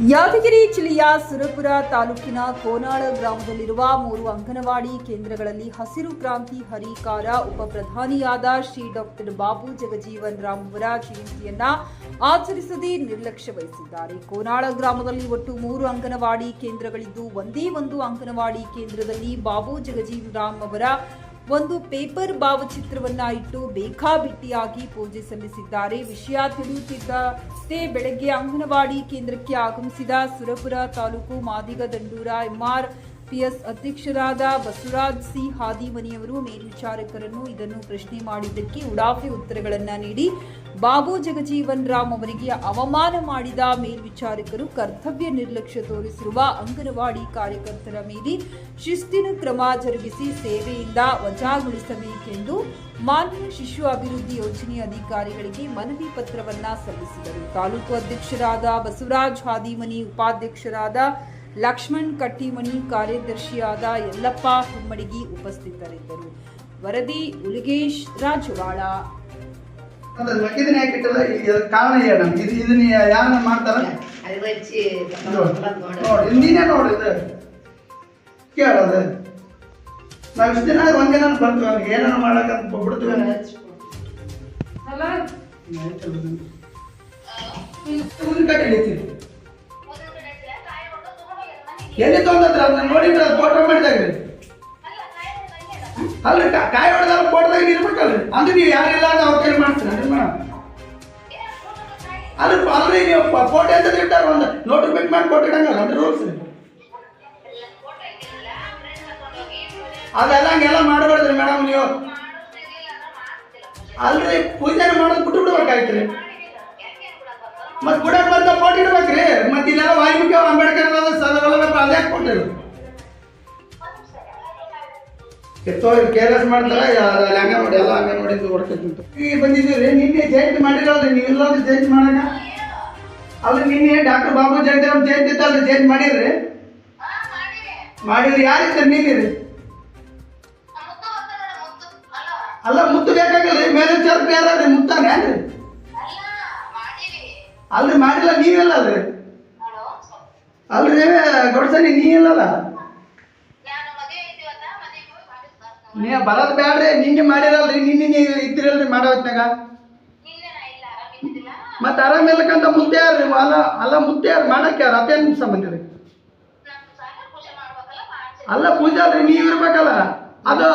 ಯಾದಗಿರಿ ಜಿಲ್ಲೆಯ ಸುರಪುರ ತಾಲೂಕಿನ ಕೋನಾಳ ಗ್ರಾಮದಲ್ಲಿರುವ 3 ಅಂಗನವಾಡಿ ಕೇಂದ್ರಗಳಲ್ಲಿ ಹಸಿರು ಕ್ರಾಂತಿ ಹರಿಕಾರ ಉಪ ಪ್ರಧಾನಿಯಾದ ಶ್ರೀ ಡಾಕ್ಟರ್ ಬಾಬು ಜಗಜೀವನ್ ರಾಮ್ ಅವರ ಜಯಂತಿಯನ್ನ ಆಚರಿಸದೆ ನಿರ್ಲಕ್ಷ್ಯ ವಹಿಸಿದ್ದಾರೆ. ಕೋನಾಳ ಗ್ರಾಮದಲ್ಲಿ ಒಟ್ಟು 3 ಅಂಗನವಾಡಿ ಕೇಂದ್ರಗಳಿದ್ದು, ಒಂದೇ ಒಂದು ಅಂಗನವಾಡಿ ಕೇಂದ್ರದಲ್ಲಿ ಬಾಬು ಜಗಜೀವನ್ ರಾಮ್ ಅವರ ಒಂದು ಪೇಪರ್ ಭಾವಚಿತ್ರವನ್ನ ಇಟ್ಟು ಬೇಕಾಬಿಟ್ಟಿಯಾಗಿ ಪೂಜೆ ಸಲ್ಲಿಸಿದ್ದಾರೆ. ವಿಷಯ ತಿಳಿಯುತ್ತಿದ್ದಂತೆ ಬೆಳಗ್ಗೆ ಅಂಗನವಾಡಿ ಕೇಂದ್ರಕ್ಕೆ ಆಗಮಿಸಿದ ಸುರಪುರ ತಾಲೂಕು ಮಾದಿಗ ದಂಡೂರ MRPS ಅಧ್ಯಕ್ಷರಾದ ಬಸವರಾಜ್ ಸಿ ಹಾದಿಮನಿಯವರು ಮೇಲ್ವಿಚಾರಕರನ್ನು ಇದನ್ನು ಪ್ರಶ್ನೆ ಮಾಡಿದ್ದಕ್ಕೆ ಉಡಾಫೆ ಉತ್ತರಗಳನ್ನು ನೀಡಿ ಬಾಬು ಜಗಜೀವನ್ ರಾಮ್ ಅವರಿಗೆ ಅವಮಾನ ಮಾಡಿದ ಮೇಲ್ವಿಚಾರಕರು ಕರ್ತವ್ಯ ನಿರ್ಲಕ್ಷ್ಯ ತೋರಿಸಿರುವ ಅಂಗನವಾಡಿ ಕಾರ್ಯಕರ್ತರ ಮೇಲೆ ಶಿಸ್ತಿನ ಕ್ರಮ ಜರುಗಿಸಿ ಸೇವೆಯಿಂದ ವಜಾಗೊಳಿಸಬೇಕೆಂದು ಮಾನ್ಯ ಶಿಶು ಅಭಿವೃದ್ಧಿ ಯೋಜನೆ ಅಧಿಕಾರಿಗಳಿಗೆ ಮನವಿ ಪತ್ರವನ್ನ ಸಲ್ಲಿಸಿದರು. ತಾಲೂಕು ಅಧ್ಯಕ್ಷರಾದ ಬಸವರಾಜ್ ಹಾದಿಮನಿ, ಉಪಾಧ್ಯಕ್ಷರಾದ ಲಕ್ಷ್ಮಣ್ ಕಟ್ಟಿಮನಿ, ಕಾರ್ಯದರ್ಶಿಯಾದ ಯಲ್ಲಪ್ಪ ಹುಮ್ಮಡಿಗಿ ಉಪಸ್ಥಿತರಿದ್ದರು. ವರದಿ ಉಲಿಗೇಶ್ ರಾಜವಾಳ. ಕಾರಣ ಏನು? ಇದನ್ನ ಯಾರನ್ನ ಮಾಡ್ತಾರ ನೀನೇ ನೋಡಿ ಕೇಳೋದು. ನಾವು ಇಷ್ಟು ದಿನ ಒಂದಿನ ಬರ್ತೀವಿ, ಏನಾರ ಮಾಡಕಂತ ಬಿಡ್ತೀವಿ. ಎಲ್ಲಿ ತೊಗೊಂಡ್ರ ಅದನ್ನ ನೋಡಿದ್ರೆ ಅದು ಫೋಟೋ ಮಾಡಿದಾಗ್ರಿ. ಅಲ್ರಿ ಕಾಯಿ ಹೊಡೆದಾಗ ಫೋಟೋದಾಗ ಇರ್ಬೇಕಲ್ರಿ. ಅಂದ್ರೆ ನೀವು ಯಾರಿಲ್ಲ ಅಂದ್ರೆ ಅವ್ರ ಕೈ ಮಾಡ್ತೀರ ಮೇಡಮ್. ಅಲ್ರಿ ನೀವು ಫೋಟೋ ಅಂತ ಇಟ್ಟಾರ ಒಂದು ನೋಟಿಫಿಕೇಟ್ ಮಾಡಿ ಫೋಟೋ ಇಡಂಗಲ್ಲ ಅಂದ್ರೆ ರೂಲ್ಸ್. ಅದೆಲ್ಲ ಹಂಗೆಲ್ಲ ಮಾಡಬಾರ್ದ್ರಿ ಮೇಡಮ್. ನೀವು ಅಲ್ರಿ ಪೂಜೆ ಮಾಡೋದು ಬಿಟ್ಟು ಬಿಡ್ಬೇಕಾಯ್ತ್ರಿ. ಮತ್ತೆ ಬಿಡಕ್ ಬಂದ ಫೋಟೋ ಇಡ್ಬೇಕ್ರಿ. ಮತ್ತೆ ಇದೆಲ್ಲ ವಾಲ್ಮೀಕಿ ಅಂಬೇಡ್ಕರ್ ಅದೇ ಕೊಟ್ಟಿರು ಕೇರ್ಲೆಸ್ ಮಾಡ್ತಾರ. ಅಂಗನವಾಡಿ ಎಲ್ಲ ಅಂಗನವಾಡಿ ಹೊಡ್ಕೊಂತ ಈಗ ಬಂದಿದ್ದೀರಿ. ನಿನ್ನೆ ಜಯಂತಿ ಮಾಡಿರೋದ್ರಿ, ನೀವು ಇಲ್ಲೋದ್ರಿ ಜಯಂತಿ ಮಾಡಾಕ. ಅಲ್ರಿ ನಿನ್ನೆ ಡಾಕ್ಟರ್ ಬಾಬು ಜಗಜೀವನ್ ಜಯಂತಿ ಇತ್ತಲ್ರಿ, ಜಯಂತಿ ಮಾಡಿರ್ರಿ? ಮಾಡಿದ್ರಿ. ಯಾರಿದ್ರಿ ನೀವಿರಿ? ಅಲ್ಲ ಮುತ್ತು ಬೇಕಾಗಲ್ರಿ. ಮೇಲ್ವಿಚಾರಕ ಯಾರ್ರಿ? ಮುತ್ತಾನೆ ಅಲ್ರಿ? ಅಲ್ರಿ ಮಾಡಿಲ್ಲ ನೀವೆಲ್ಲ ಅಲ್ರಿ. ಅಲ್ರಿ ಗೌಡ್ಸನಿ ನೀ ಇಲ್ಲಲ್ಲ, ನೀ ಬರೋದು ಬ್ಯಾಡ್ರಿ. ನಿನ್ನೆ ಮಾಡಿರಲ್ರಿ, ನಿನ್ನೆ ಇದ್ದಿರಲ್ರಿ ಮಾಡೋ ಹೊತ್ನಾಗ. ಮತ್ತೆ ಆರಾಮಿಲ್ಲಕಂತ ಮುದ್ದೆ ಯಾರ್ರಿ? ಅಲ್ಲ ಮುದ್ದೆ ಯಾರು ಮಾಡಕ್ಕೆ ಯಾರು? ಅದೇನು ಸಂಬಂಧ ರೀ? ಅಲ್ಲ ಪೂಜಾ ಅಲ್ರಿ, ನೀವು ಇರ್ಬೇಕಲ್ಲ ಅದು.